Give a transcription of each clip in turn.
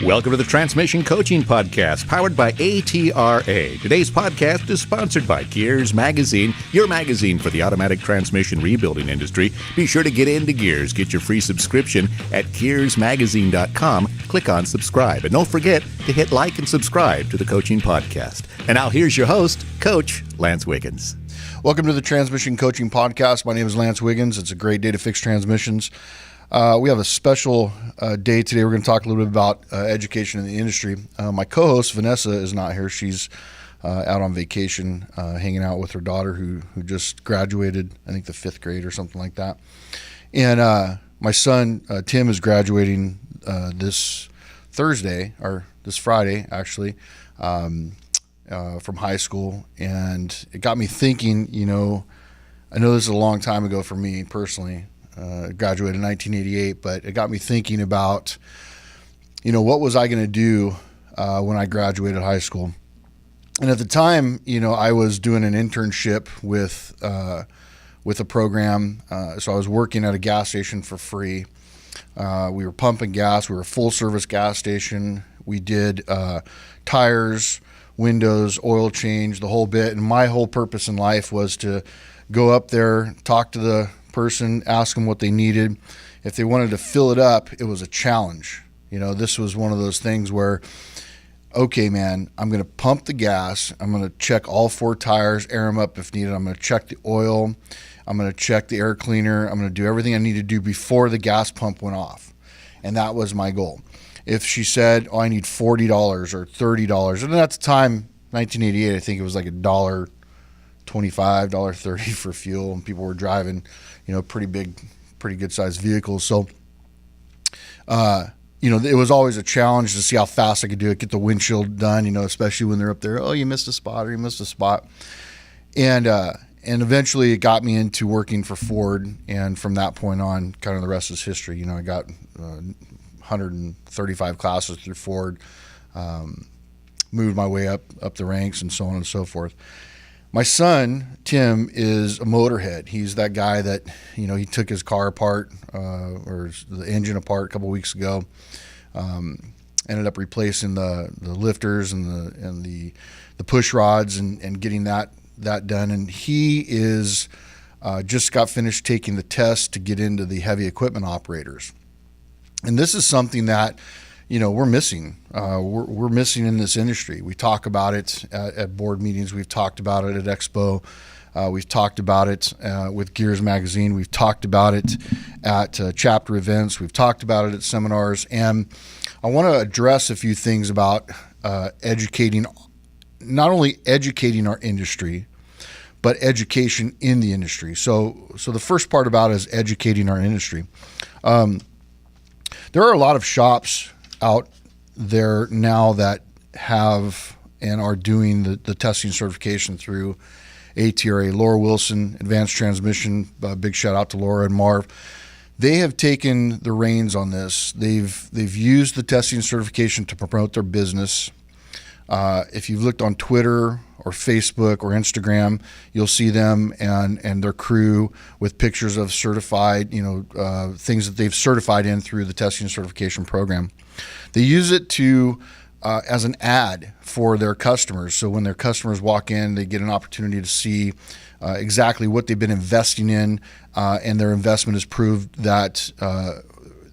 Welcome to the Transmission Coaching Podcast, powered by ATRA. Today's podcast is sponsored by Gears Magazine, your magazine for the automatic transmission rebuilding industry. Be sure to get into Gears. Get your free subscription at gearsmagazine.com. Click on subscribe. And don't forget to hit like and subscribe to the Coaching Podcast. And now here's your host, Coach Lance Wiggins. Welcome to the Transmission Coaching Podcast. My name is Lance Wiggins. It's a great day to fix transmissions. We have a special day today. We're going to talk a little bit about education in the industry. My co-host, Vanessa, is not here. She's out on vacation, hanging out with her daughter who just graduated, I think the 5th grade or something like that. And my son, Tim, is graduating this Thursday, or this Friday, actually, from high school. And it got me thinking, I know this is a long time ago for me personally. Graduated in 1988, but it got me thinking about, what was I going to do when I graduated high school? And at the time, I was doing an internship with a program. So I was working at a gas station for free. We were pumping gas. We were a full service gas station. We did tires, windows, oil change, the whole bit. And my whole purpose in life was to go up there, talk to the person, ask them what they needed. If they wanted to fill it up, it was a challenge. This was one of those things where, okay, man, I'm going to pump the gas. I'm going to check all 4 tires, air them up if needed. I'm going to check the oil. I'm going to check the air cleaner. I'm going to do everything I need to do before the gas pump went off. And that was my goal. If she said, I need $40 or $30, and at the time, 1988, I think it was like $1.25, $1.30 for fuel, and people were driving pretty good sized vehicles. So, it was always a challenge to see how fast I could do it, get the windshield done, especially when they're up there. Oh, you missed a spot or you missed a spot. And eventually it got me into working for Ford. And from that point on, kind of the rest is history. I got 135 classes through Ford, moved my way up the ranks and so on and so forth. My son, Tim, is a motorhead. He's that guy that, he took his car apart or the engine apart a couple weeks ago, ended up replacing the lifters and the push rods and getting that done. And he is just got finished taking the test to get into the heavy equipment operators. And this is something that we're missing. We're missing in this industry. We talk about it at board meetings. We've talked about it at Expo. We've talked about it with Gears Magazine. We've talked about it at chapter events. We've talked about it at seminars. And I want to address a few things about not only educating our industry, but education in the industry. So the first part about it is educating our industry. There are a lot of shops out there now that have and are doing the testing certification through ATRA. Laura Wilson, Advanced Transmission, big shout out to Laura and Marv. They have taken the reins on this. They've used the testing certification to promote their business. If you've looked on Twitter or Facebook or Instagram, you'll see them and their crew with pictures of certified, things that they've certified in through the testing certification program. They use it to as an ad for their customers. So when their customers walk in, they get an opportunity to see exactly what they've been investing in, and their investment has proved that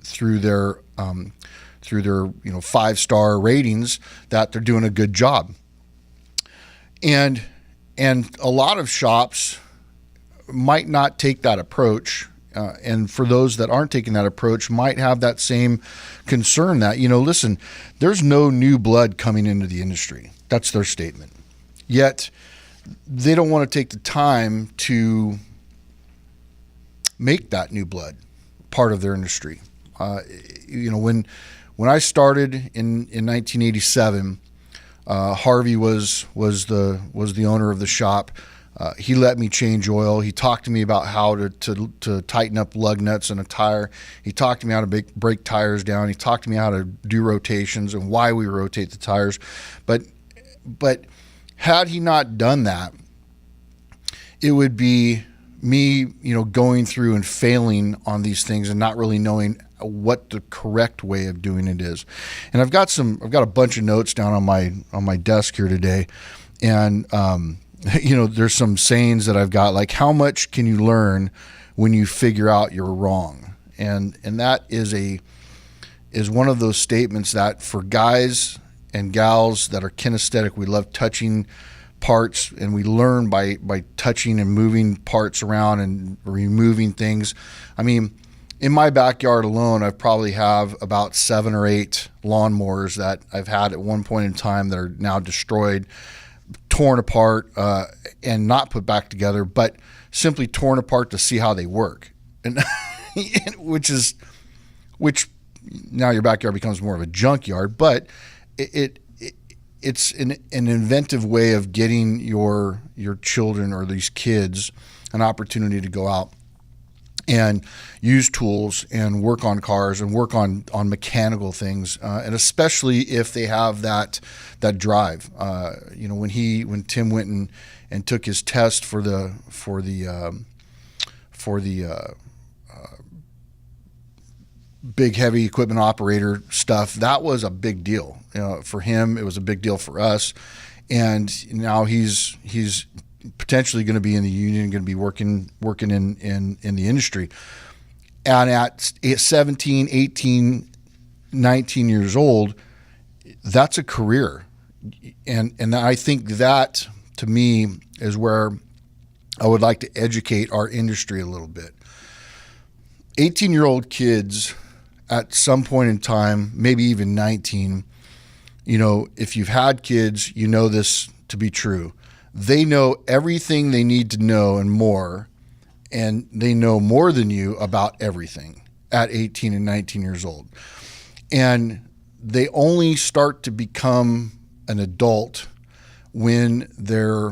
through their 5-star ratings that they're doing a good job. And a lot of shops might not take that approach. And for those that aren't taking that approach might have that same concern that, listen, there's no new blood coming into the industry. That's their statement. Yet they don't want to take the time to make that new blood part of their industry. When I started in 1987, Harvey was the owner of the shop. He let me change oil. He talked to me about how to tighten up lug nuts in a tire. He talked to me how to break tires down. He talked to me how to do rotations and why we rotate the tires. But had he not done that, it would be me, going through and failing on these things and not really knowing what the correct way of doing it is. And I've got a bunch of notes down on my desk here today, and there's some sayings that I've got, like, how much can you learn when you figure out you're wrong? And that is one of those statements that, for guys and gals that are kinesthetic, we love touching parts, and we learn by touching and moving parts around and removing things. I mean, in my backyard alone, I probably have about 7 or 8 lawnmowers that I've had at one point in time that are now destroyed, torn apart, and not put back together, but simply torn apart to see how they work. And which now your backyard becomes more of a junkyard, but it's an inventive way of getting your children or these kids an opportunity to go out and use tools and work on cars and work on mechanical things, and especially if they have that drive. When Tim went and took his test for the big heavy equipment operator stuff, that was a big deal. For him, it was a big deal for us, and now he's potentially going to be in the union, going to be working in the industry. And at 17, 18, 19 years old, that's a career. And I think that, to me, is where I would like to educate our industry a little bit. 18-year-old kids at some point in time, maybe even 19, if you've had kids, you know this to be true. They know everything they need to know and more, and they know more than you about everything at 18 and 19 years old. And they only start to become an adult when they're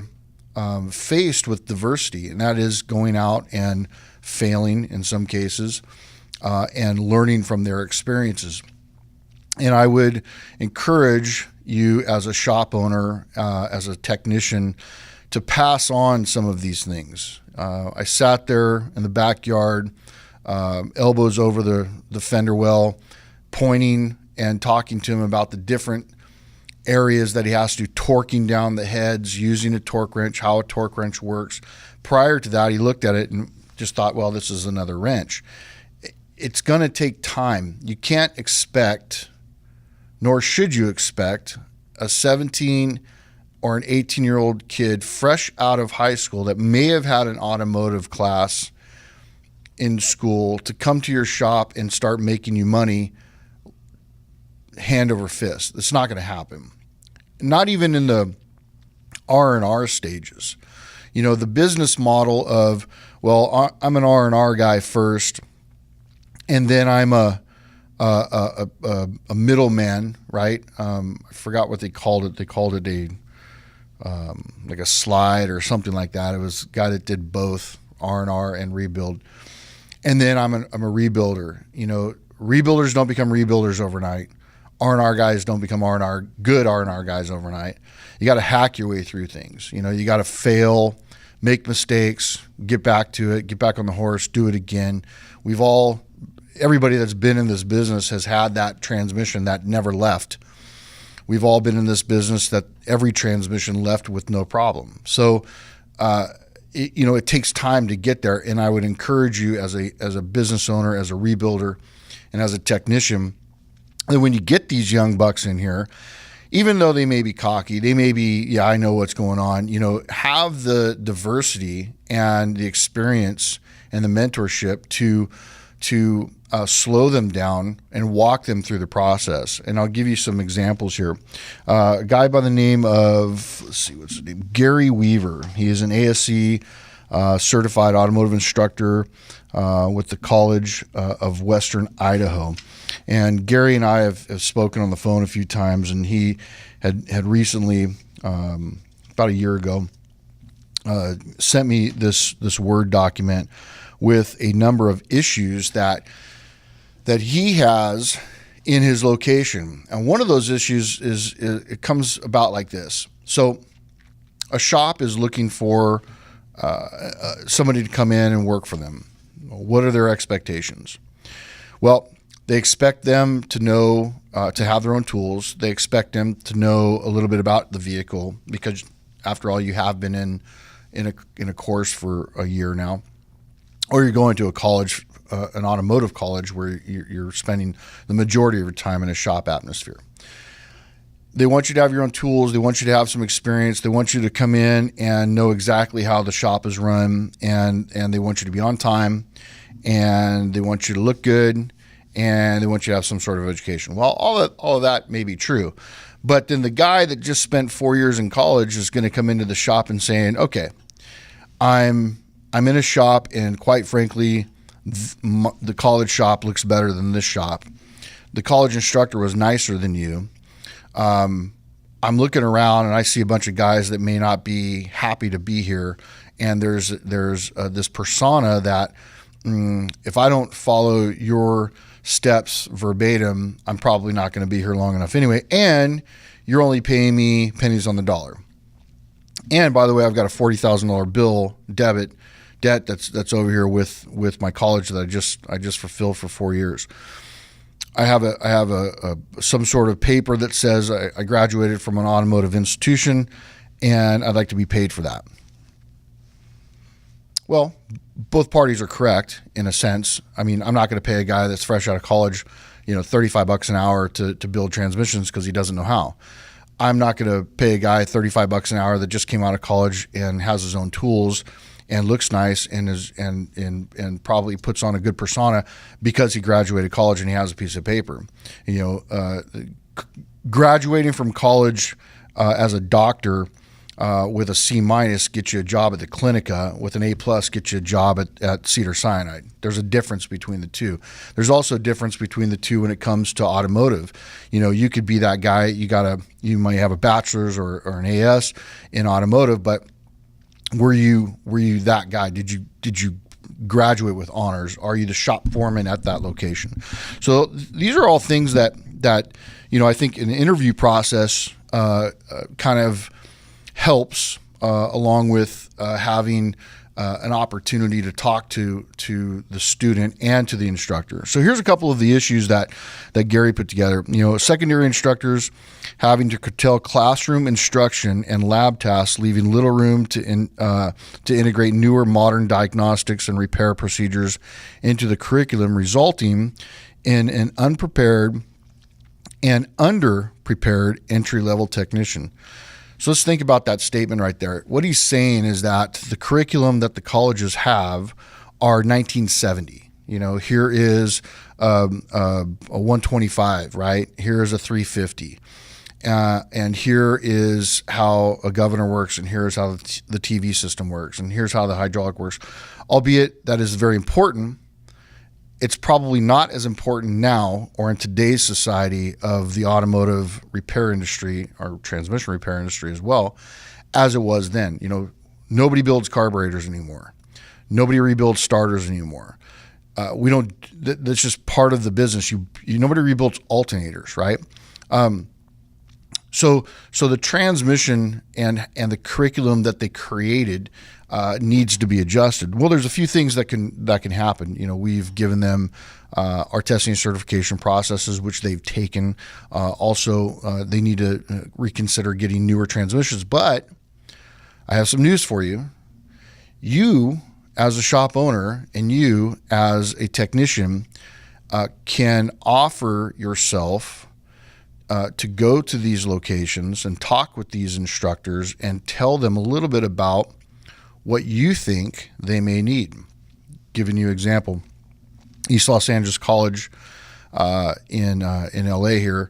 faced with diversity, and that is going out and failing in some cases, and learning from their experiences. And I would encourage you, as a shop owner, as a technician, to pass on some of these things. I sat there in the backyard, elbows over the fender well, pointing and talking to him about the different areas that he has to, torquing down the heads, using a torque wrench, how a torque wrench works. Prior to that, he looked at it and just thought, well, this is another wrench. It's going to take time. You can't expect, nor should you expect, a 17 or an 18-year-old kid fresh out of high school that may have had an automotive class in school to come to your shop and start making you money hand over fist. It's not going to happen. Not even in the R&R stages. The business model of, well, I'm an R&R guy first, and then I'm a middleman, right? I forgot what they called it. They called it like a slide or something like that. It was a guy that did both R&R and rebuild. And then I'm a rebuilder. Rebuilders don't become rebuilders overnight. R&R guys don't become good R&R guys overnight. You got to hack your way through things. You got to fail, make mistakes, get back to it, get back on the horse, do it again. Everybody that's been in this business has had that transmission that never left. We've all been in this business that every transmission left with no problem. So, it takes time to get there. And I would encourage you as a business owner, as a rebuilder, and as a technician, that when you get these young bucks in here, even though they may be cocky, they may be, I know what's going on, have the diversity and the experience and the mentorship to slow them down and walk them through the process. And I'll give you some examples here. A guy by the name of, what's his name? Gary Weaver. He is an ASE certified automotive instructor with the College of Western Idaho. And Gary and I have spoken on the phone a few times, and he had recently, about a year ago, sent me this Word document with a number of issues that he has in his location. And one of those issues is it comes about like this. So a shop is looking for somebody to come in and work for them. What are their expectations? Well, They expect them to know, to have their own tools. They expect them to know a little bit about the vehicle because, after all, you have been in a course for a year now, or you're going to a college, an automotive college, where you're spending the majority of your time in a shop atmosphere. They want you to have your own tools. They want you to have some experience. They want you to come in and know exactly how the shop is run, and they want you to be on time, and they want you to look good, and they want you to have some sort of education. Well, all of that may be true, but then the guy that just spent 4 years in college is going to come into the shop and saying, okay, I'm in a shop, and quite frankly, the college shop looks better than this shop. The college instructor was nicer than you. I'm looking around and I see a bunch of guys that may not be happy to be here, and there's this persona that if I don't follow your steps verbatim, I'm probably not going to be here long enough anyway, and you're only paying me pennies on the dollar. And by the way, I've got a $40,000 bill debt that's over here with my college that I just fulfilled for 4 years. I have some sort of paper that says I graduated from an automotive institution, and I'd like to be paid for that. Well, both parties are correct in a sense. I mean, I'm not going to pay a guy that's fresh out of college, $35 an hour to build transmissions because he doesn't know how. I'm not going to pay a guy $35 an hour that just came out of college and has his own tools and looks nice and probably puts on a good persona because he graduated college and he has a piece of paper. Graduating from college as a doctor with a C- gets you a job at the Clinica. With an A+ gets you a job at Cedars-Sinai. There's a difference between the two. There's also a difference between the two when it comes to automotive. You could be that guy. You might have a bachelor's or an AS in automotive, but were you that guy? Did you graduate with honors? Are you the shop foreman at that location? So these are all things that I think an interview process kind of helps along with having an opportunity to talk to the student and to the instructor. So here's a couple of the issues that Gary put together. Secondary instructors having to curtail classroom instruction and lab tasks, leaving little room to integrate newer modern diagnostics and repair procedures into the curriculum, resulting in an unprepared and underprepared entry-level technician. So let's think about that statement right there. What he's saying is that the curriculum that the colleges have are 1970. Here is a 125, right? Here is a 350. And here is how a governor works, and here's how the TV system works, and here's how the hydraulic works. Albeit that is very important, it's probably not as important now or in today's society of the automotive repair industry or transmission repair industry as well as it was then. Nobody builds carburetors anymore. Nobody rebuilds starters anymore. That's just part of the business. Nobody rebuilds alternators, right? So the transmission and the curriculum that they created needs to be adjusted. Well, there's a few things that can happen. We've given them our testing and certification processes, which they've taken. Also, they need to reconsider getting newer transmissions. But I have some news for you. You, as a shop owner, and you, as a technician, can offer yourself to go to these locations and talk with these instructors and tell them a little bit about what you think they may need. Giving you an example, East Los Angeles College in LA here,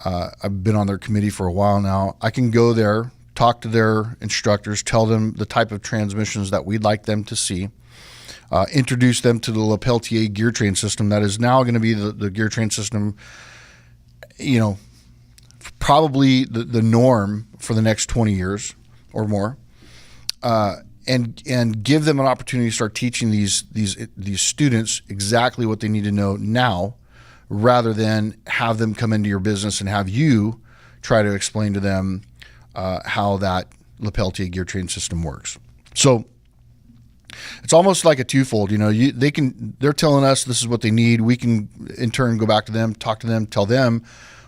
I've been on their committee for a while now. I can go there, talk to their instructors, tell them the type of transmissions that we'd like them to see, introduce them to the LePeltier gear train system that is now going to be the gear train system, probably the norm for the next 20 years or more. And give them an opportunity to start teaching these students exactly what they need to know now, rather than have them come into your business and have you try to explain to them how that LePeltier gear train system works. So It's almost like a twofold. They're telling us this is what they need. We can in turn go back to them, talk to them, tell them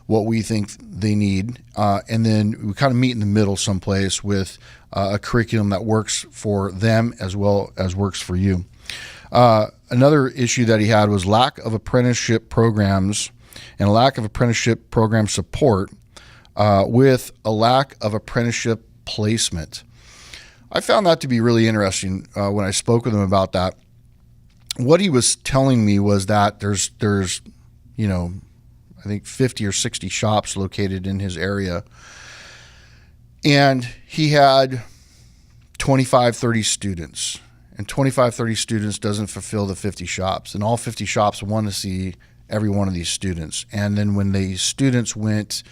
what we think they need, and then we kind of meet in the middle someplace with a curriculum that works for them as well as works for you. Another issue that he had was lack of apprenticeship programs and lack of apprenticeship program support with a lack of apprenticeship placement. I found that to be really interesting when I spoke with him about that. What he was telling me was that there's I think 50 or 60 shops located in his area, and he had 25, 30 students, and 25, 30 students doesn't fulfill the 50 shops, and all 50 shops want to see every one of these students. And then when the students went,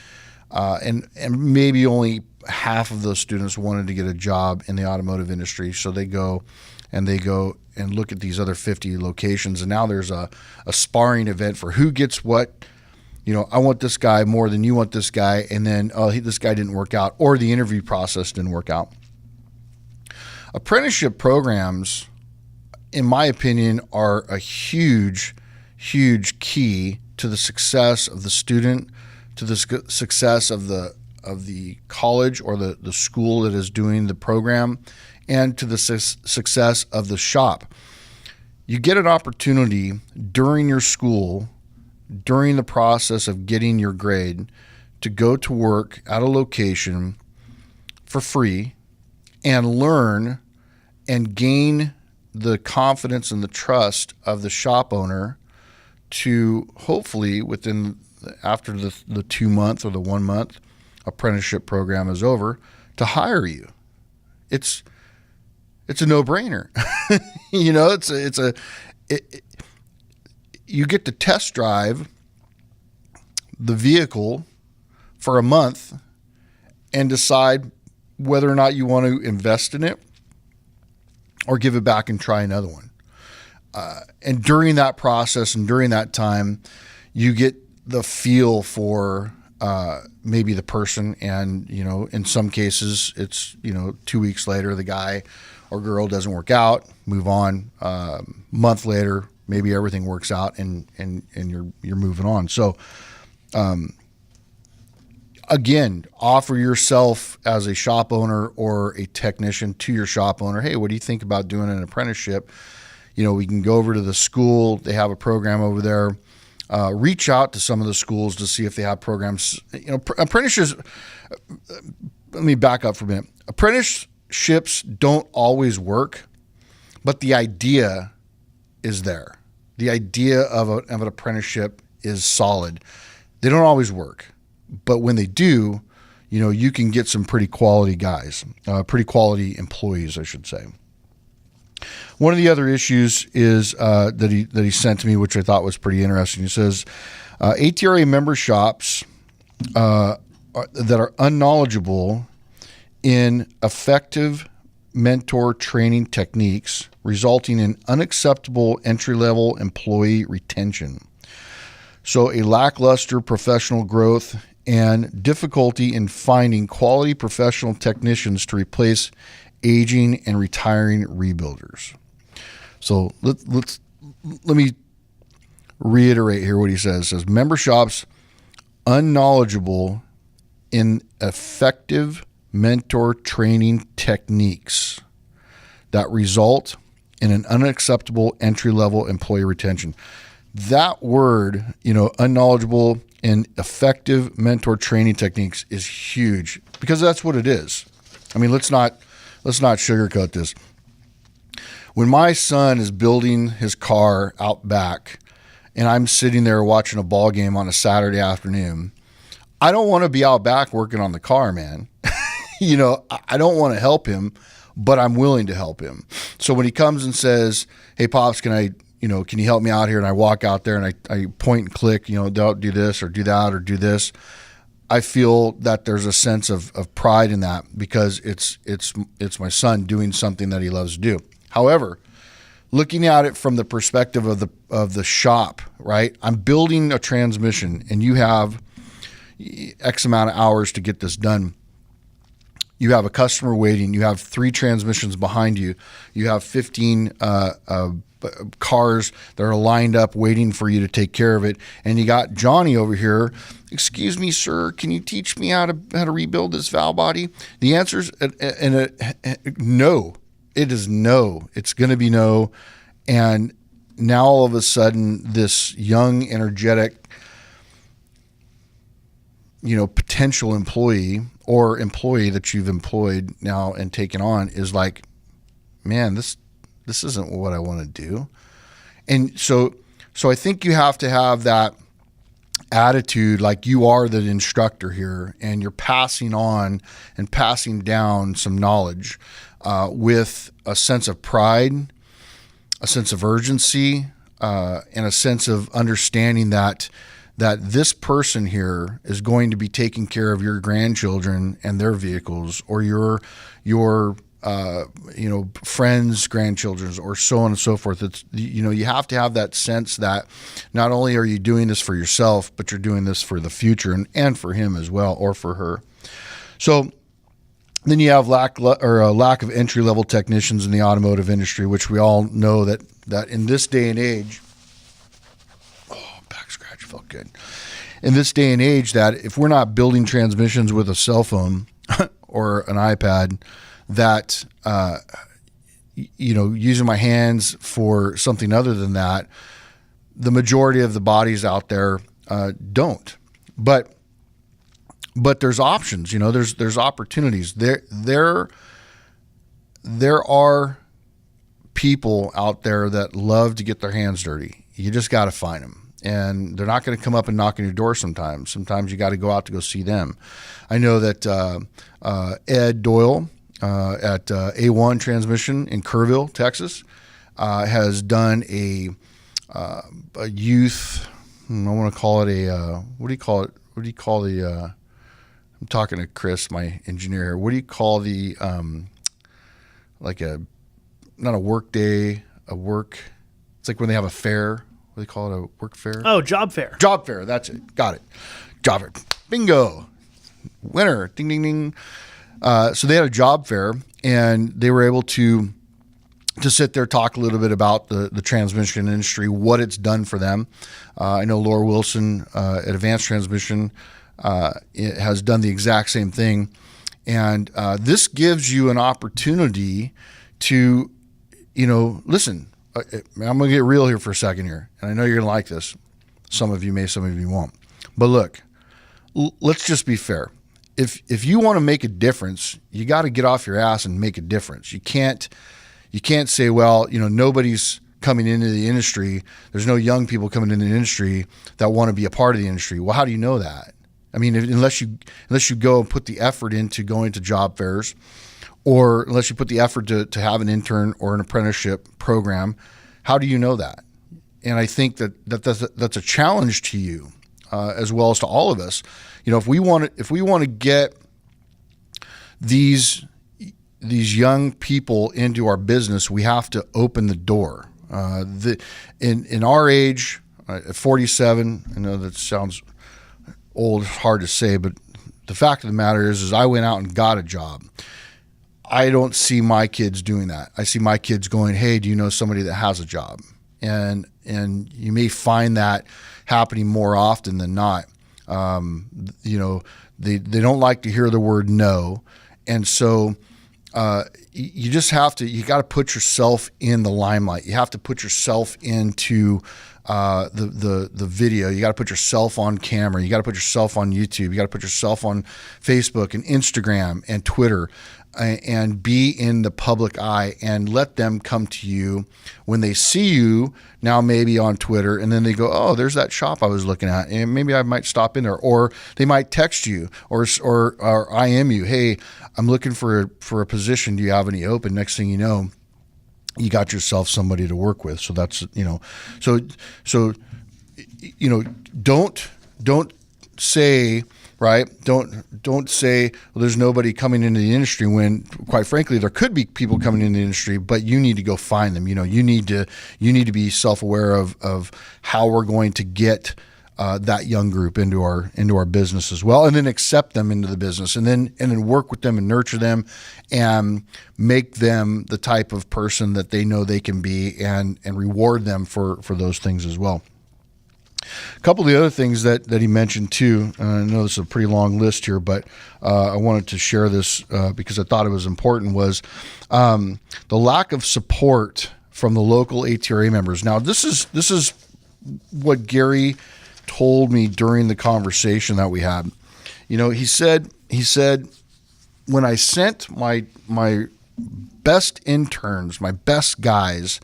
and maybe only half of those students wanted to get a job in the automotive industry, so they go and look at these other 50 locations, and now there's a sparring event for who gets what. I want this guy more than you want this guy, and then this guy didn't work out, or the interview process didn't work out. Apprenticeship programs, in my opinion, are a huge, huge key to the success of the student, to the success of the college or the school that is doing the program, and to the success of the shop. You get an opportunity during your school, during the process of getting your grade, to go to work at a location for free and learn and gain the confidence and the trust of the shop owner to hopefully after the 2-month or the 1-month apprenticeship program is over, to hire you. It's a no-brainer. You get to test drive the vehicle for a month and decide whether or not you want to invest in it or give it back and try another one. And during that process and during that time, you get the feel for maybe the person. And, in some cases, it's, 2 weeks later, the guy or girl doesn't work out, move on. Month later, maybe everything works out and you're moving on. So, again, offer yourself as a shop owner or a technician to your shop owner. Hey, what do you think about doing an apprenticeship? We can go over to the school. They have a program over there. Reach out to some of the schools to see if they have programs. Apprenticeships, let me back up for a minute. Apprenticeships don't always work, but the idea is there. The idea of an apprenticeship is solid. They don't always work, but when they do, you can get some pretty quality guys, pretty quality employees, I should say. One of the other issues is that he sent to me, which I thought was pretty interesting. He says, ATRA member shops that are unknowledgeable in effective mentor training techniques, resulting in unacceptable entry-level employee retention. So a lackluster professional growth and difficulty in finding quality professional technicians to replace aging and retiring rebuilders. So let me reiterate here what he says. It says member shops unknowledgeable in effective mentor training techniques that result in an unacceptable entry-level employee retention. That word, unknowledgeable in effective mentor training techniques is huge, because that's what it is. I mean, let's not sugarcoat this. When my son is building his car out back and I'm sitting there watching a ball game on a Saturday afternoon, I don't want to be out back working on the car, man. I don't want to help him, but I'm willing to help him. So when he comes and says, "Hey, Pops, can you help me out here?" And I walk out there and I point and click, don't do this or do that or do this. I feel that there's a sense of pride in that, because it's my son doing something that he loves to do. However, looking at it from the perspective of the shop, right? I'm building a transmission and you have X amount of hours to get this done. you have a customer waiting, you have 3 transmissions behind you, you have 15 cars that are lined up waiting for you to take care of it, and you got Johnny over here. Excuse me, sir, can you teach me how to rebuild this valve body? The answer is no. It is no. It's going to be no. And now all of a sudden, this young, energetic, potential employee or employee that you've employed now and taken on is like, man, this isn't what I want to do. And so I think you have to have that attitude, like you are the instructor here and you're passing on and passing down some knowledge with a sense of pride, a sense of urgency, and a sense of understanding that this person here is going to be taking care of your grandchildren and their vehicles, or your friends' grandchildren's, or so on and so forth. It's, you have to have that sense that not only are you doing this for yourself, but you're doing this for the future and for him as well, or for her. So then you have lack of entry-level technicians in the automotive industry, which we all know that in this day and age, back scratch felt good. In this day and age, that if we're not building transmissions with a cell phone or an iPad, that using my hands for something other than that, the majority of the bodies out there don't. But there's options. There's opportunities. There are people out there that love to get their hands dirty. You just got to find them. And they're not going to come up and knock on your door sometimes. Sometimes you got to go out to go see them. I know that Ed Doyle at A1 Transmission in Kerrville, Texas, has done a youth, I want to call it what do you call it? What do you call the, I'm talking to Chris, my engineer here. What do you call the, not a work day, it's like when they have a fair. What do they call it, a work fair? Oh, job fair. Job fair, that's it. Got it. Job fair. Bingo. Winner. Ding, ding, ding. So they had a job fair, and they were able to sit there, talk a little bit about the transmission industry, what it's done for them. I know Laura Wilson at Advanced Transmission has done the exact same thing. And this gives you an opportunity to, listen, I'm going to get real here for a second here. And I know you're going to like this. Some of you may, some of you won't. But look, let's just be fair. If you want to make a difference, you got to get off your ass and make a difference. You can't say, well, nobody's coming into the industry. There's no young people coming into the industry that want to be a part of the industry. Well, how do you know that? I mean, unless you go and put the effort into going to job fairs, or unless you put the effort to have an intern or an apprenticeship program, how do you know that? And I think that's a challenge to you as well as to all of us. If we want to get these young people into our business, we have to open the door. In our age, at 47, I know that sounds old, hard to say, but the fact of the matter is I went out and got a job. I don't see my kids doing that. I see my kids going, hey, do you know somebody that has a job? And you may find that happening more often than not. They don't like to hear the word no. And so you just got to put yourself in the limelight. You have to put yourself into the video. You got to put yourself on camera. You got to put yourself on YouTube. You got to put yourself on Facebook and Instagram and Twitter, and be in the public eye, and let them come to you when they see you now, maybe on Twitter, and then they go, oh, there's that shop I was looking at, and maybe I might stop in there. Or they might text you or IM you, hey, I'm looking for a position. Do you have any open? Next thing you know, you got yourself somebody to work with. So that's, don't say, right? Don't say, well, there's nobody coming into the industry, when quite frankly, there could be people coming into the industry, but you need to go find them. You need to be self-aware of how we're going to get that young group into our business as well, and then accept them into the business, and then work with them and nurture them, and make them the type of person that they know they can be, and reward them for those things as well. A couple of the other things that he mentioned too, and I know this is a pretty long list here, but I wanted to share this because I thought it was important, was the lack of support from the local ATRA members. Now, this is what Gary told me during the conversation that we had. He said, when I sent my best interns, my best guys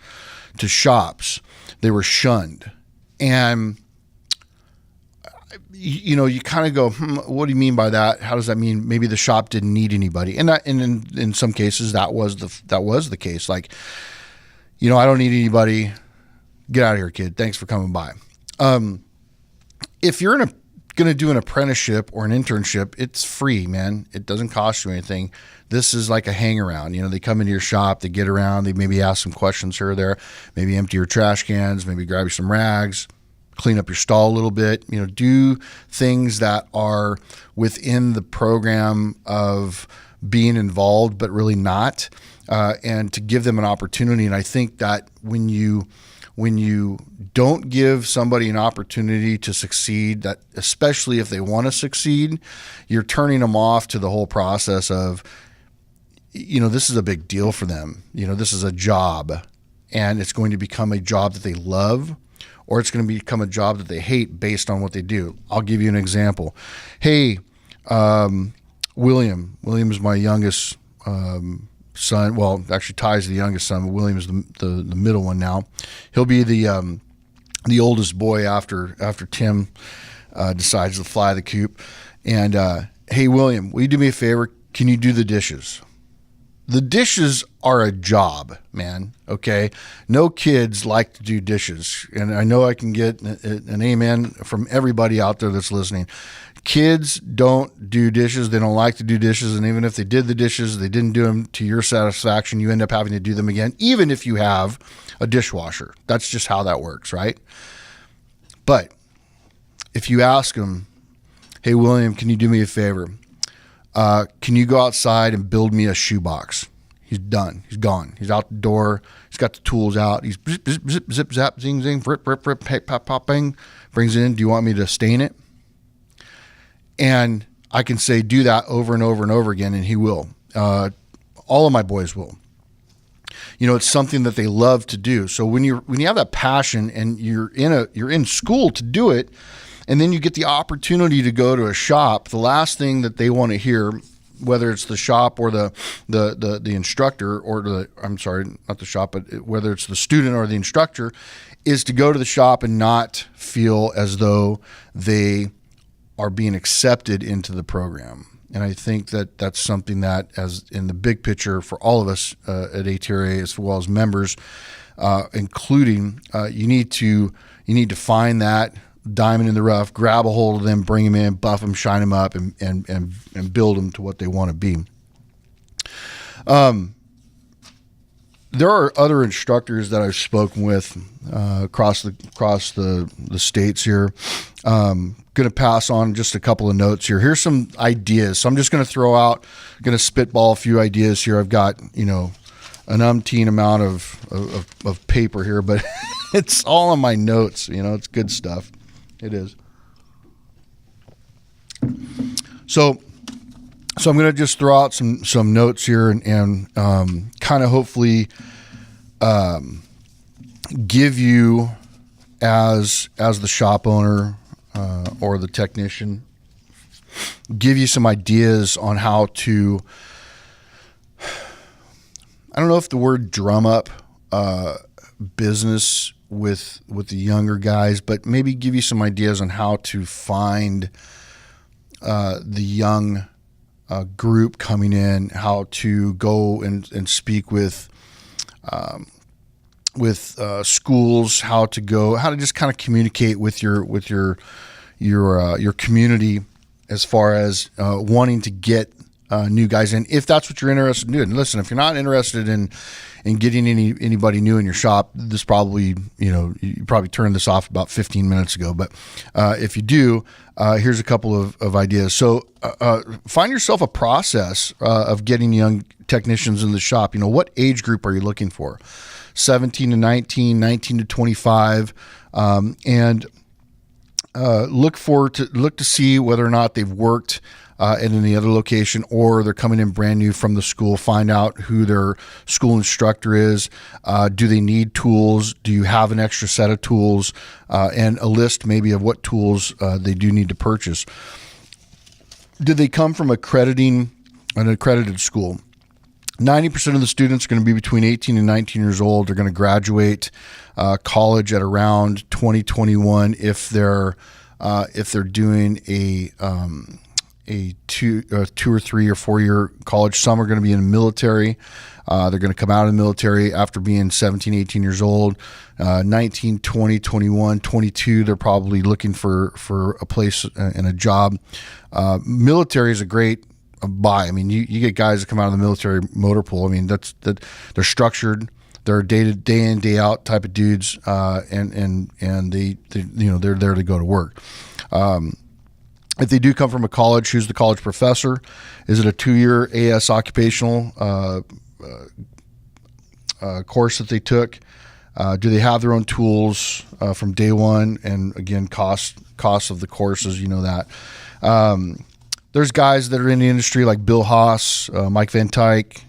to shops, they were shunned. And you kind of go, what do you mean by that? How does that mean? Maybe the shop didn't need anybody. And in some cases that was the case. Like, I don't need anybody. Get out of here, kid. Thanks for coming by. If you're going to do an apprenticeship or an internship, it's free, man. It doesn't cost you anything. This is like a hang around. They come into your shop, they get around, they maybe ask some questions here or there, maybe empty your trash cans, maybe grab you some rags, clean up your stall a little bit, do things that are within the program of being involved, but really not, and to give them an opportunity. And I think that when you don't give somebody an opportunity to succeed, that especially if they want to succeed, you're turning them off to the whole process of, this is a big deal for them. This is a job, and it's going to become a job that they love, or it's going to become a job that they hate based on what they do. I'll give you an example. Hey, William is my youngest son. Well, actually, Ty's the youngest son, but William is the middle one now. He'll be the oldest boy after Tim decides to fly the coop. And hey, William, will you do me a favor? Can you do the dishes? The dishes are a job, man. Okay. No kids like to do dishes. And I know I can get an amen from everybody out there that's listening. Kids don't do dishes. They don't like to do dishes. And even if they did the dishes, they didn't do them to your satisfaction. You end up having to do them again, even if you have a dishwasher. That's just how that works, right? But if you ask them, hey, William, can you do me a favor? Can you go outside and build me a shoebox? He's done. He's gone. He's out the door. He's got the tools out. He's zip, zip, zip, zip, zap, zing, zing, rip, rip, rip, pop, pop, bang. Brings it in. Do you want me to stain it? And I can say, do that over and over and over again, and he will. All of my boys will. It's something that they love to do. So when you have that passion and you're in school to do it, and then you get the opportunity to go to a shop, the last thing that they want to hear, whether it's the shop or the instructor, or I'm sorry, not the shop, but whether it's the student or the instructor, is to go to the shop and not feel as though they are being accepted into the program. And I think that that's something that, as in the big picture for all of us at ATRA, as well as members, including, you need to find that diamond in the rough, grab a hold of them, bring them in, buff them, shine them up, and build them to what they want to be. There are other instructors that I've spoken with across the states here. Going to pass on just a couple of notes here. Here's some ideas. So I'm just going to spitball a few ideas here. I've got, an umpteen amount of paper here, but it's all on my notes. It's good stuff. It is. So I'm going to just throw out some notes here and kind of hopefully give you, as the shop owner or the technician, give you some ideas on how to, I don't know if the word drum up business with the younger guys, but maybe give you some ideas on how to find the young group coming in, how to go and speak with schools, how to just kind of communicate with your community as far as wanting to get new guys in, if that's what you're interested in doing. Listen, if you're not interested in getting anybody new in your shop, this probably, you probably turned this off about 15 minutes ago. But if you do, here's a couple of ideas. So find yourself a process of getting young technicians in the shop. What age group are you looking for? 17 to 19, 19 to 25, and look to see whether or not they've worked in any other location, or they're coming in brand new from the school. Find out who their school instructor is. Do they need tools? Do you have an extra set of tools? And a list maybe of what tools they do need to purchase. Do they come from an accredited school? 90% of the students are going to be between 18 and 19 years old. They're going to graduate college at around 2021 if they're doing a 2 or 3 or 4 year college. Some are going to be in the military. They're going to come out of the military after being 17, 18 years old. 19, 20, 21, 22, they're probably looking for a place and a job. Military is a great buy. I mean, you get guys that come out of the military motor pool. I mean, they're structured. They're day in, day out type of dudes, and they they're there to go to work. If they do come from a college, who's the college professor? Is it a 2-year AS occupational course that they took? Do they have their own tools from day one? And again, cost of the courses, that. There's guys that are in the industry like Bill Haas, Mike Van Tyke,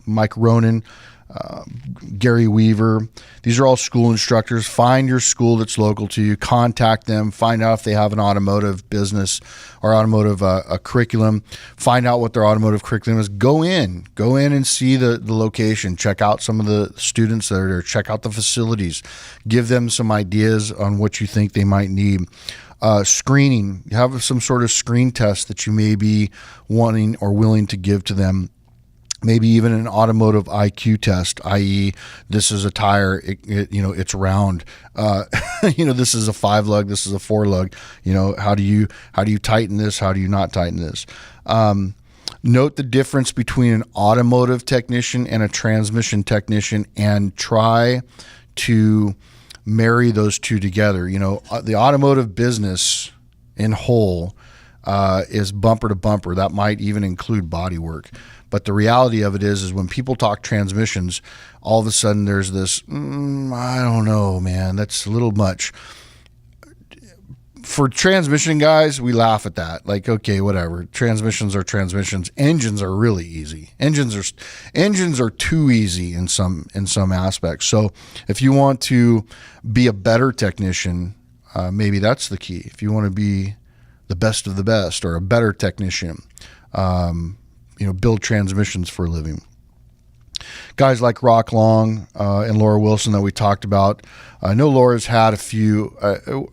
Mike Ronan, Gary Weaver. These are all school instructors. Find your school that's local to you. Contact them. Find out if they have an automotive business or automotive a curriculum. Find out what their automotive curriculum is. Go in and see the location. Check out some of the students that are there. Check out the facilities. Give them some ideas on what you think they might need. Screening. You have some sort of screen test that you may be wanting or willing to give to them. Maybe even an automotive IQ test, i.e., this is a tire, it's round. This is a 5-lug, this is a 4-lug. How do you tighten this? How do you not tighten this? Note the difference between an automotive technician and a transmission technician, and try to marry those two together. The automotive business in whole is bumper to bumper. That might even include body work. But the reality of it is when people talk transmissions, all of a sudden there's this, I don't know, man, that's a little much. For transmission guys, we laugh at that. Like, okay, whatever. Transmissions are transmissions. Engines are really easy. Engines are too easy in some aspects. So if you want to be a better technician, maybe that's the key. If you want to be the best of the best or a better technician, build transmissions for a living. Guys like Rock Long and Laura Wilson that we talked about. I know Laura's had a few.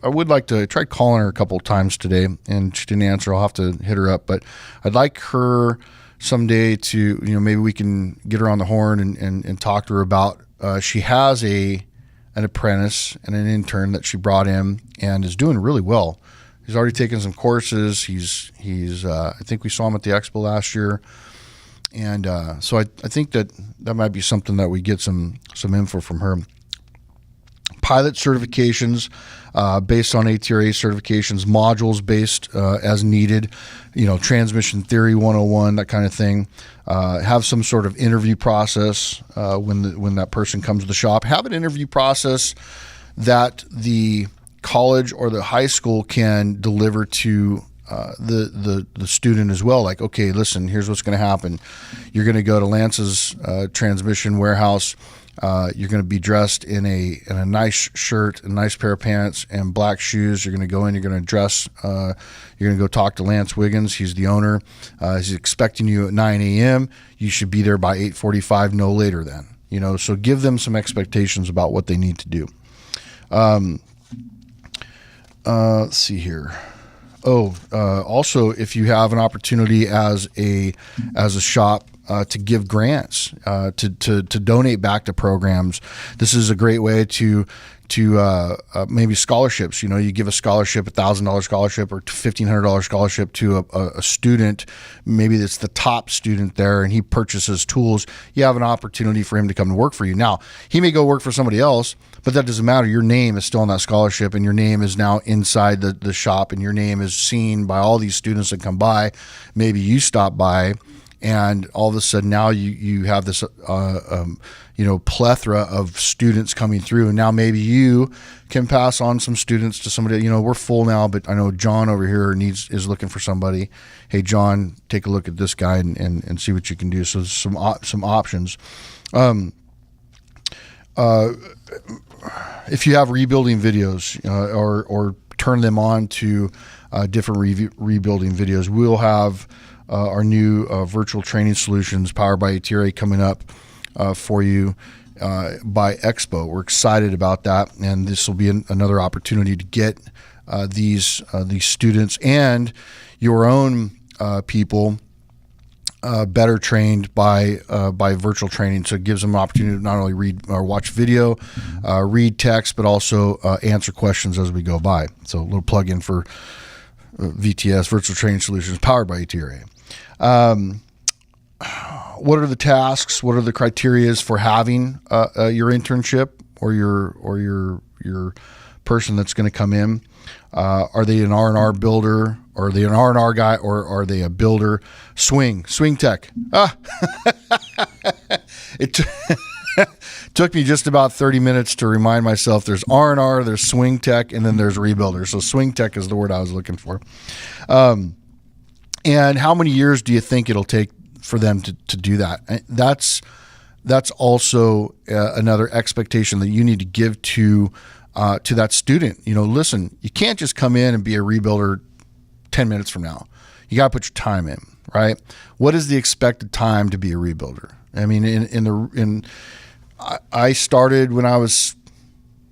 I would like to try calling her a couple of times today, and she didn't answer. I'll have to hit her up. But I'd like her someday to, maybe we can get her on the horn and talk to her about. She has an apprentice and an intern that she brought in and is doing really well. He's already taken some courses. He's I think we saw him at the expo last year. And so I think that might be something that we get some info from her. Pilot certifications based on ATRA certifications, modules based as needed, transmission theory 101, that kind of thing. Have some sort of interview process when that person comes to the shop. Have an interview process that the college or the high school can deliver to the student as well. Like, okay, listen, here's what's going to happen. You're going to go to Lance's transmission warehouse. You're going to be dressed in a nice shirt, a nice pair of pants, and black shoes. You're going to go in. You're going to dress. You're going to go talk to Lance Wiggins. He's the owner. He's expecting you at 9 a.m. You should be there by 8:45, no later than. So give them some expectations about what they need to do. Let's see here. Also, if you have an opportunity as a shop to give grants, to donate back to programs, this is a great way to maybe scholarships. You give a scholarship, $1,000 scholarship or $1,500 scholarship to a student. Maybe it's the top student there, and he purchases tools. You have an opportunity for him to come and work for you. Now, he may go work for somebody else, but that doesn't matter. Your name is still on that scholarship, and your name is now inside the shop, and your name is seen by all these students that come by. Maybe you stop by, and all of a sudden now you have this plethora of students coming through, and now maybe you can pass on some students to somebody. We're full now, but I know John over here is looking for somebody. Hey, John, take a look at this guy and see what you can do. So there's some options. If you have rebuilding videos or turn them on to different rebuilding videos, we'll have our new virtual training solutions powered by ATRA coming up for you by Expo. We're excited about that, and this will be another opportunity to get these students and your own people better trained by virtual training. So it gives them an opportunity to not only read or watch video, read text, but also answer questions as we go by. So a little plug-in for VTS, Virtual Training Solutions, powered by ATRA. What are the tasks? What are the criterias for having your internship or your person that's going to come in? Are they an R&R builder? Or are they an R&R guy? Or are they a builder? Swing tech. It took me just about 30 minutes to remind myself there's R&R, there's swing tech, and then there's rebuilder. So swing tech is the word I was looking for. And how many years do you think it'll take for them to do that? That's also another expectation that you need to give to that student. Listen, you can't just come in and be a rebuilder 10 minutes from now. You got to put your time in, right? What is the expected time to be a rebuilder? I mean, I started when I was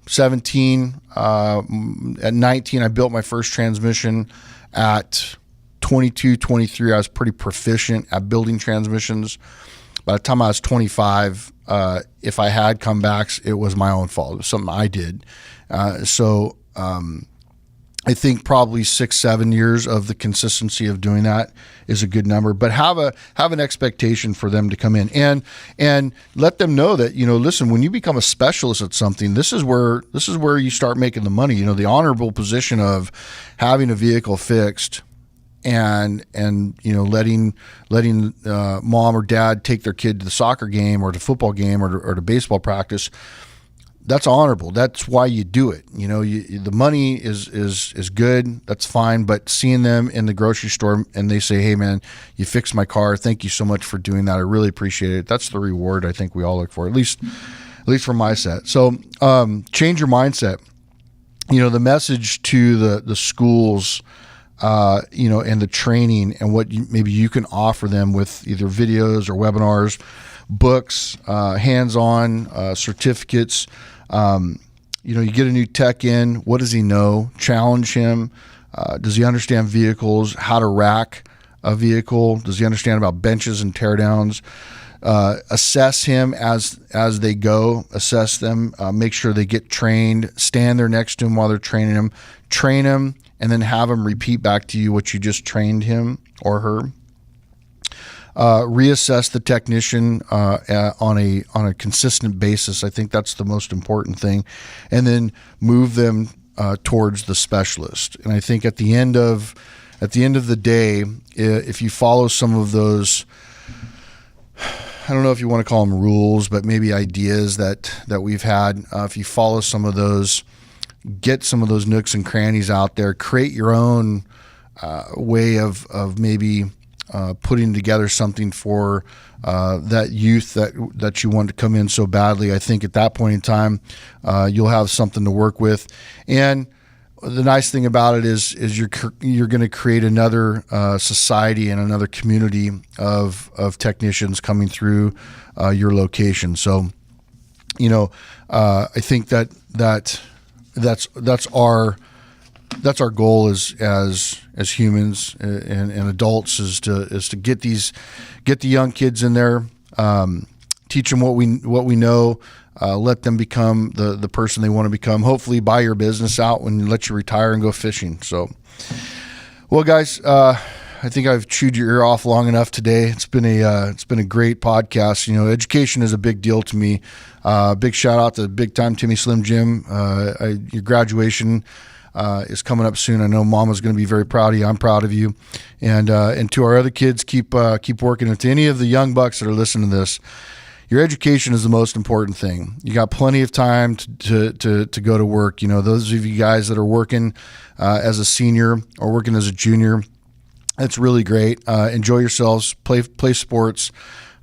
17. At 19, I built my first transmission. At 22, 23, I was pretty proficient at building transmissions. By the time I was 25, if I had comebacks, it was my own fault. It was something I did. I think probably 6-7 years of the consistency of doing that is a good number. But have an expectation for them to come in and let them know that, listen, when you become a specialist at something, this is where you start making the money. The honorable position of having a vehicle fixed and letting mom or dad take their kid to the soccer game or to football game or to baseball practice. That's honorable. That's why you do it. The money is good. That's fine. But seeing them in the grocery store and they say, "Hey, man, you fixed my car. Thank you so much for doing that. I really appreciate it." That's the reward I think we all look for, at least from my set. So change your mindset. The message to the schools, and the training and what maybe you can offer them with either videos or webinars, books, hands-on certificates. You get a new tech in. What does he know? Challenge him. Does he understand vehicles? How to rack a vehicle? Does he understand about benches and teardowns? Assess him as they go. Assess them. Make sure they get trained. Stand there next to him while they're training him. Train him, and then have him repeat back to you what you just trained him or her. Reassess the technician on a consistent basis. I think that's the most important thing, and then move them towards the specialist. And I think at the end of the day, if you follow some of those, I don't know if you want to call them rules, but maybe ideas that we've had. If you follow some of those, get some of those nooks and crannies out there. Create your own way of maybe putting together something for that youth that you want to come in so badly. I think at that point in time, you'll have something to work with. And the nice thing about it is you're going to create another society and another community of technicians coming through your location. So, I think that's our goal as humans and adults is to get the young kids in there, teach them what we know. Let them become the person they want to become. Hopefully, buy your business out when you let you retire and go fishing. So, well, guys, I think I've chewed your ear off long enough today. It's been a great podcast. You know, education is a big deal to me. Big shout out to Big Time Timmy Slim Jim. Your graduation is coming up soon. I know Mama's going to be very proud of you. I'm proud of you, and to our other kids, keep working. And to any of the young bucks that are listening to this, your education is the most important thing. You got plenty of time to go to work. You know, those of you guys that are working as a senior or working as a junior, it's really great. Enjoy yourselves. Play sports.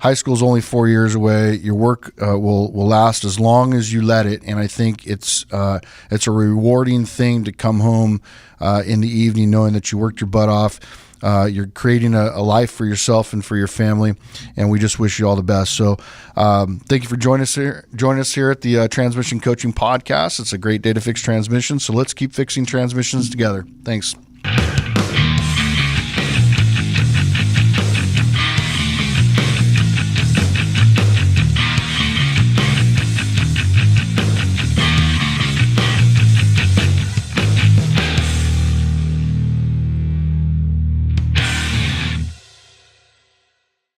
High school's only 4 years away. Your work will last as long as you let it, and I think it's a rewarding thing to come home in the evening knowing that you worked your butt off. You're creating a life for yourself and for your family, and we just wish you all the best. So thank you for joining us here at the Transmission Coaching Podcast. It's a great day to fix transmissions, so let's keep fixing transmissions together. Thanks.